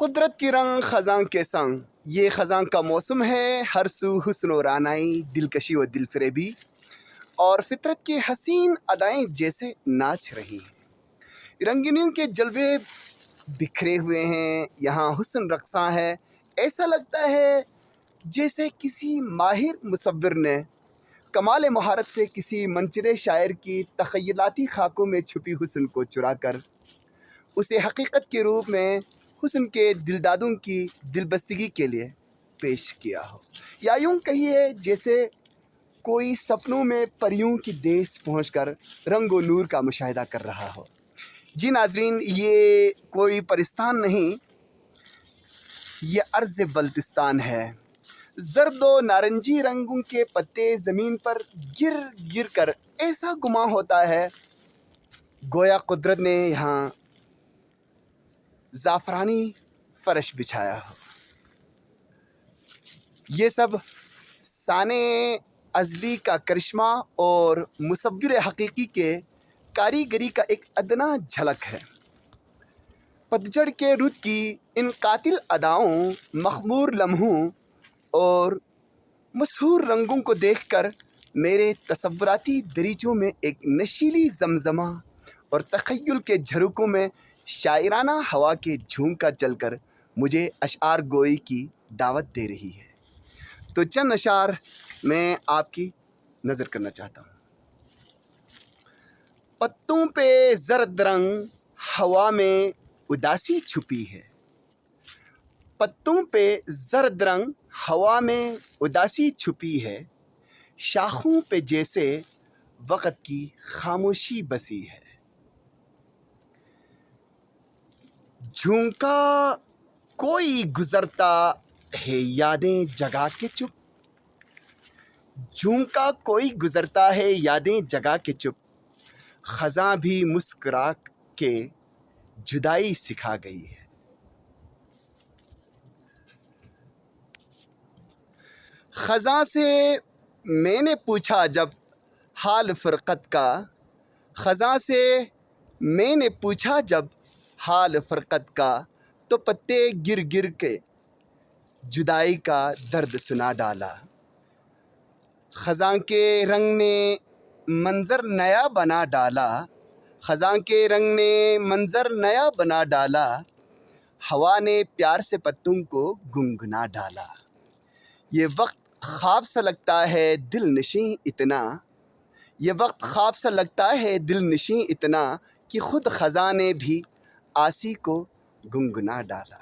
قدرت کی رنگ خزاں کے سنگ، یہ خزاں کا موسم ہے، ہر سو حسن و رعنائی، دلکشی و دل فریبی، اور فطرت کی حسین ادائیں جیسے ناچ رہی ہیں۔ رنگینیوں کے جلوے بکھرے ہوئے ہیں، یہاں حسن رقصاں ہے، ایسا لگتا ہے جیسے کسی ماہر مصور نے کمال مہارت سے کسی منچرے شاعر کی تخیلاتی خاکوں میں چھپی حسن کو چرا کر اسے حقیقت کے روپ میں حسن کے دلدادوں کی دلبستگی کے لیے پیش کیا ہو، یا یوں کہیے جیسے کوئی سپنوں میں پریوں کی دیس پہنچ کر رنگ و نور کا مشاہدہ کر رہا ہو۔ جی ناظرین، یہ کوئی پرستان نہیں، یہ عرض بلتستان ہے۔ زرد و نارنجی رنگوں کے پتے زمین پر گر گر کر ایسا گماں ہوتا ہے گویا قدرت نے یہاں زعفرانی فرش بچھایا ہو۔ یہ سب صانع ازلی کا کرشمہ اور مصور حقیقی کے کاریگری کا ایک ادنا جھلک ہے۔ پتجھڑ کے رت کی ان قاتل اداؤں، مخمور لمحوں اور مسحور رنگوں کو دیکھ کر میرے تصوراتی دریچوں میں ایک نشیلی زمزمہ اور تخیل کے جھروکوں میں شاعرانہ ہوا کے جھونکا چل کر مجھے اشعار گوئی کی دعوت دے رہی ہے۔ تو چند اشعار میں آپ کی نظر کرنا چاہتا ہوں۔ پتوں پہ زرد رنگ، ہوا میں اداسی چھپی ہے۔ پتوں پہ زرد رنگ، ہوا میں اداسی چھپی ہے، شاخوں پہ جیسے وقت کی خاموشی بسی ہے۔ جھونکا کوئی گزرتا ہے یادیں جگا کے چپ، جھونکا کوئی گزرتا ہے یادیں جگا کے چپ، خزاں بھی مسکرا کے جدائی سکھا گئی ہے۔ خزاں سے میں نے پوچھا جب حال فرقت کا، خزاں سے میں نے پوچھا جب حال فرقت کا، تو پتے گر گر کے جدائی کا درد سنا ڈالا۔ خزاں کے رنگ نے منظر نیا بنا ڈالا، خزاں کے رنگ نے منظر نیا بنا ڈالا، ہوا نے پیار سے پتوں کو گنگنا ڈالا۔ یہ وقت خواب سا لگتا ہے دل نشیں اتنا، یہ وقت خواب سا لگتا ہے دل نشیں اتنا، کہ خود خزاں نے بھی آسی کو گنگنا ڈالا۔